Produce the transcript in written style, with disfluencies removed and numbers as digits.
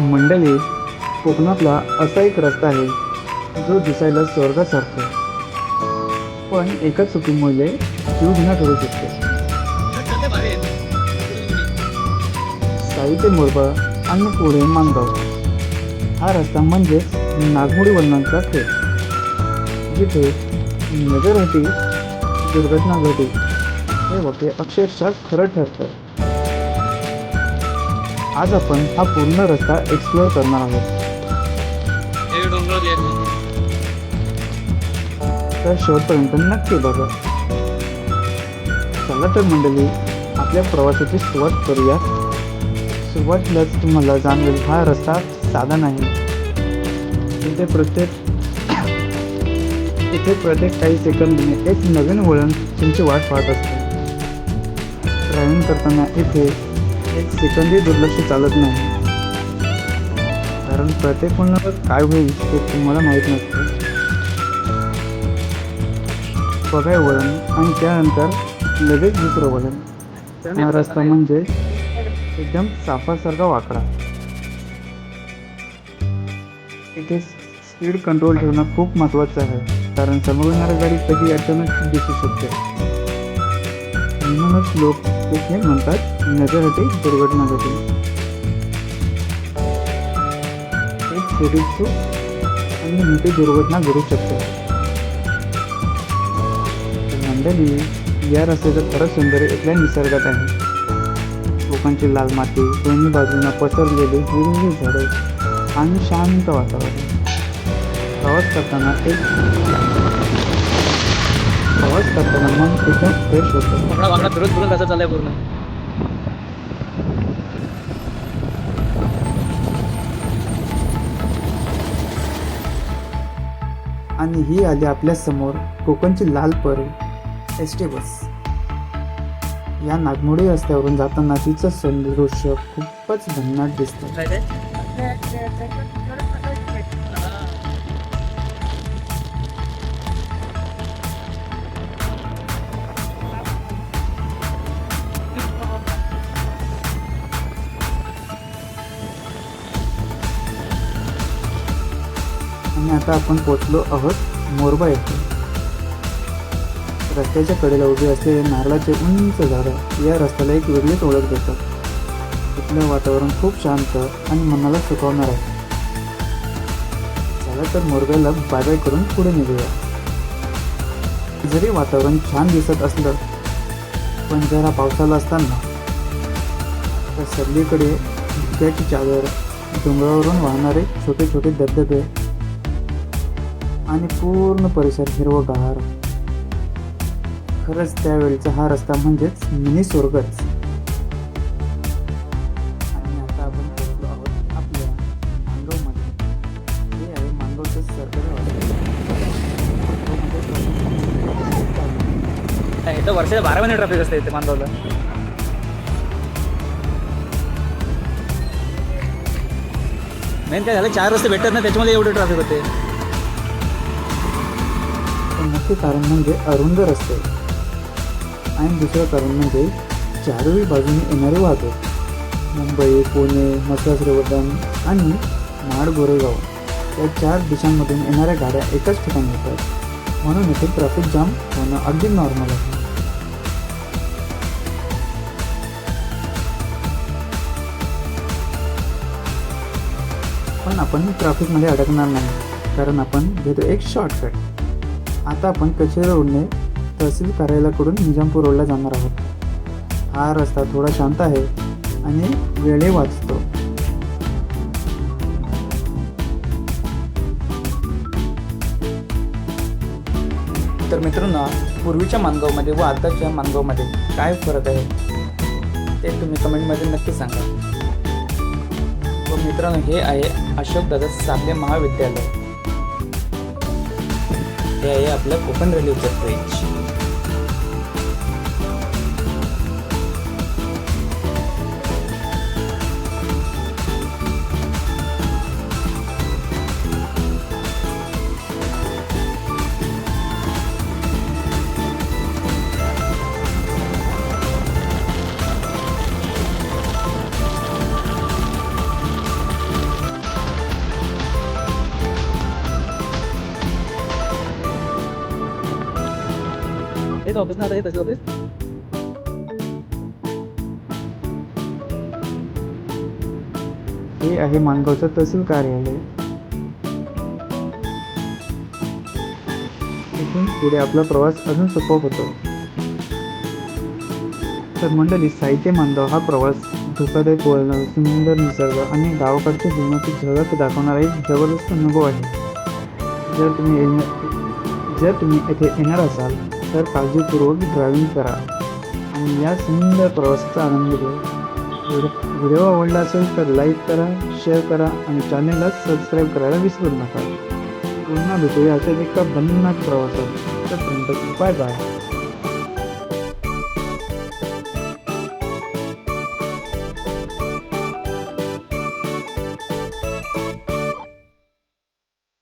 मंडळी, कोकणातला असा एक रस्ता आहे जो दिसायला स्वर्गासारखा, पण एका चुकीमुळे जीवघेणा ठरू शकतो. साई ते मोरबा आणि पुढे माणगाव हा रस्ता म्हणजेच नागमोडी वळणांचा खेळ, जिथे नजर दुर्घटना घटी हे वाक्य अक्षरशः खरं ठरतं. आज आपण हा पूर्ण रस्ता एक्सप्लोअर करणार आहोत. तर शेवटपर्यंत नक्की बघा. चला तर मंडळी, आपल्या प्रवासाची सुरुवात करूया. सुरुवातीलाच तुम्हाला जाणवेल हा रस्ता साधा नाही. इथे प्रत्येक काही सेकंदाने एक नवीन वळण तुमची वाट पाहत असते. ड्रायव्हिंग करताना इथे एक सेकंदही दुर्लक्ष चालत नाही, कारण प्रत्येक वळणावर काय होईल ते तुम्हाला माहीत नसतं. बघाय वळण आणि त्यानंतर लगेच दुसरं वळण. हा रस्ता म्हणजे एकदम सापासारखा वाकडा. इथे स्पीड कंट्रोल ठेवणं खूप महत्त्वाचं आहे, कारण समोर येणारी गाडी कधी अचानक दिसू शकते. म्हणूनच लोक इथे म्हणतात नजर दुर्घटना घटी. एक छोटी चूक आणि मोठी दुर्घटना घडू शकते. मंडळी, या रस्त्याचं खरं सौंदर्य इथल्या निसर्गात आहे. कोकणची लाल माती, दोन्ही बाजूंना पसरलेली हिरवी झाडे आणि शांत वातावरण. प्रवास करताना मन एकदम फ्रेश होतं. फिरून कसं चाललंय पूर्ण. आणि ही आली आपल्या समोर कोकणची लाल परी एस टी बस. या नागमोडी रस्त्यावरून जाताना तिचं दृश्य खूपच भन्नाट दिसतं. आणि आता आपण पोचलो आहोत मोरबा येथे. रस्त्याच्या कडेला उभी असलेले नारळाचे उंच झाडं या रस्त्याला एक वेगळीच ओळख देतात. इथलं वातावरण खूप शांत आणि मनाला सुखावणार आहे. चला तर मोरब्याला बाय बाय करून पुढे निघूया. जरी वातावरण छान दिसत असलं, पण जरा पावसाला असताना तर सगळीकडे धुक्याची चादर, डोंगरावरून वाहणारे छोटे छोटे धबधबे आणि पूर्ण परिसर हिरवगार. खरंच त्यावेळेचा हा रस्ता म्हणजेच मिनी स्वर्गच. आणि आता आपण पोहोचलो आहोत आपल्या माणगावमध्ये. हे आहे माणगावचं सरकारी हॉस्पिटल. इथं वर्षाला 12 महिने ट्रॅफिक असते इथे मानगावला. मेन काय झालं, 4 रस्ते भेटतात ना, त्याच्यामध्ये एवढे ट्रॅफिक होते. मुख्य कारण म्हणजे अरुंद रस्ते आणि दुसरं कारण म्हणजे चारही बाजूने येणारे वाहतूक. मुंबई, पुणे, मसाश्रीवर्धन आणि माड गोरेगाव या 4 दिशांमधून येणाऱ्या गाड्या एकाच ठिकाणी येतात. म्हणून इथे ट्रॅफिक जाम होणं अगदी नॉर्मल आहे. पण आपण ट्रॅफिकमध्ये अडकणार नाही, कारण आपण घेतो एक शॉर्टकट. आता आपण कचेरी रोडने तहसील कार्यालयाकडून निजामपूर रोडला जाणार आहोत. हा रस्ता थोडा शांत आहे आणि वेळही वाचतो. तर मित्रांनो, पूर्वीच्या माणगावमध्ये व आताच्या माणगावमध्ये काय फरक आहे ते तुम्ही कमेंटमध्ये नक्की सांगा. व मित्रांनो, हे आहे अशोकदादा साबळे महाविद्यालय. हे आहे आपलं कोकण रेल्वेचं ब्रिज. कसं ऑफिस ना आता हे तसं ऑफिस हे आहे माणगावचं तहसील कार्यालय. इथून पुढे आपला प्रवास अजून सोपा होतो. तर मंडळी, साहित्य माणगाव हा प्रवास धोकादायक वळण, सुंदर निसर्ग आणि गावाकडच्या जीवनाची झलक दाखवणारा एक जबरदस्त अनुभव आहे. जर तुम्ही येथे येणार असाल तर काळजीपूर्वक ड्रायव्हिंग करा आणि या सुंदर प्रवासाचा आनंद घ्या. व्हिडिओ आवडला असेल तर लाईक करा, शेअर करा आणि चॅनलला सबस्क्राईब करायला विसरू नका. पुन्हा भेटूया अशाच एका भन्नाट प्रवासात. तोपर्यंत बाय बाय.